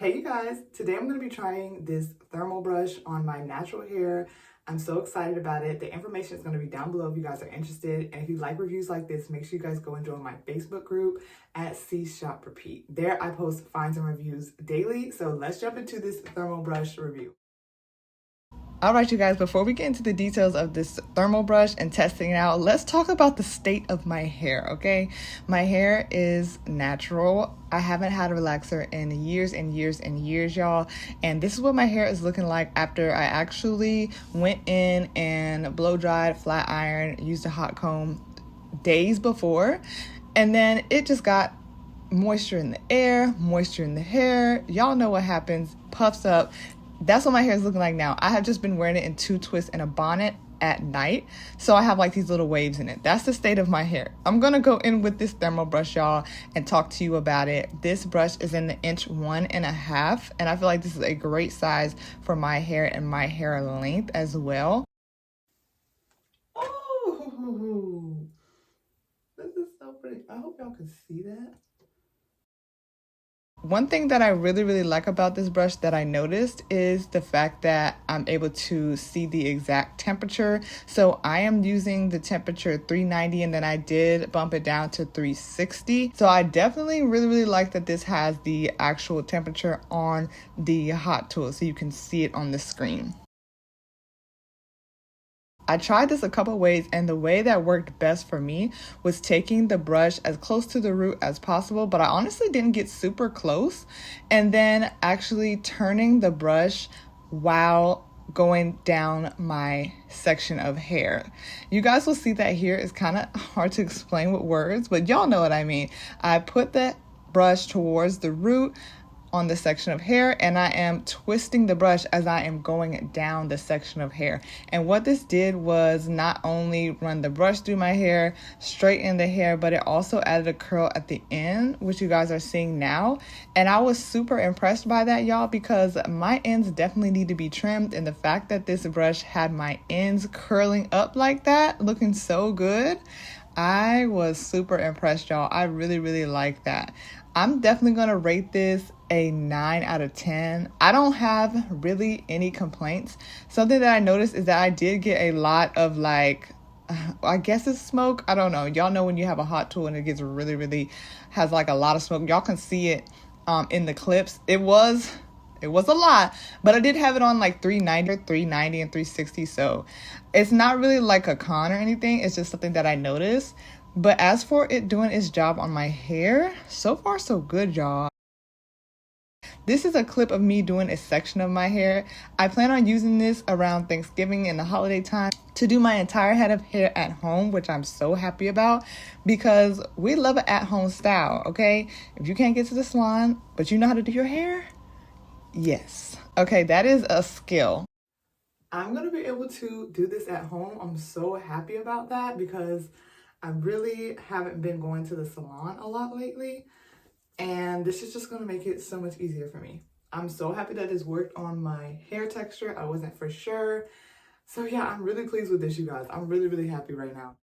Hey you guys, today I'm going to be trying this thermal brush on my natural hair. I'm so excited about it. The information is going to be down below if you guys are interested. And if you like reviews like this, make sure you guys go and join my Facebook group at Cashapp Repeat. There I post finds and reviews daily. So let's jump into this thermal brush review. All right, you guys, before we get into the details of this thermal brush and testing it out, let's talk about the state of my hair, okay? My hair is natural. I haven't had a relaxer in years and years and years, y'all. And this is what my hair is looking like after I actually went in and blow dried, flat iron, used a hot comb days before. And then it just got moisture in the air, moisture in the hair. Y'all know what happens, puffs up. That's what my hair is looking like now. I have just been wearing it in 2 twists and a bonnet at night. So I have like these little waves in it. That's the state of my hair. I'm going to go in with this thermal brush, y'all, and talk to you about it. This brush is in the 1.5 inches. And I feel like this is a great size for my hair and my hair length as well. Oh, this is so pretty. I hope y'all can see that. One thing that I really like about this brush that I noticed is the fact that I'm able to see the exact temperature. So I am using the temperature 390 and then I did bump it down to 360. So I definitely really like that this has the actual temperature on the hot tool so you can see it on the screen. I tried this a couple ways, and the way that worked best for me was taking the brush as close to the root as possible, but I honestly didn't get super close, and then actually turning the brush while going down my section of hair. You guys will see that here is kind of hard to explain with words, but y'all know what I mean. I put the brush towards the root on the section of hair, and I am twisting the brush as I am going down the section of hair. And what this did was not only run the brush through my hair, straighten the hair, but it also added a curl at the end, which you guys are seeing now. And I was super impressed by that, y'all, because my ends definitely need to be trimmed, and the fact that this brush had my ends curling up like that, looking so good, I was super impressed, y'all. I really like that. I'm definitely going to rate this a 9 out of 10. I don't have really any complaints. Something that I noticed is that I did get a lot of like, I guess it's smoke. I don't know. Y'all know when you have a hot tool and it gets really has like a lot of smoke. Y'all can see it in the clips. It was a lot, but I did have it on like 390 and 360. So it's not really like a con or anything. It's just something that I noticed. But as for it doing its job on my hair, so far so good, y'all. This is a clip of me doing a section of my hair. I plan on using this around Thanksgiving and the holiday time to do my entire head of hair at home, which I'm so happy about because we love an at-home style, okay? If you can't get to the salon, but you know how to do your hair, yes. Okay, that is a skill. I'm going to be able to do this at home. I'm so happy about that because I really haven't been going to the salon a lot lately. And this is just going to make it so much easier for me. I'm so happy that this worked on my hair texture. I wasn't for sure. So yeah, I'm really pleased with this, you guys. I'm really happy right now.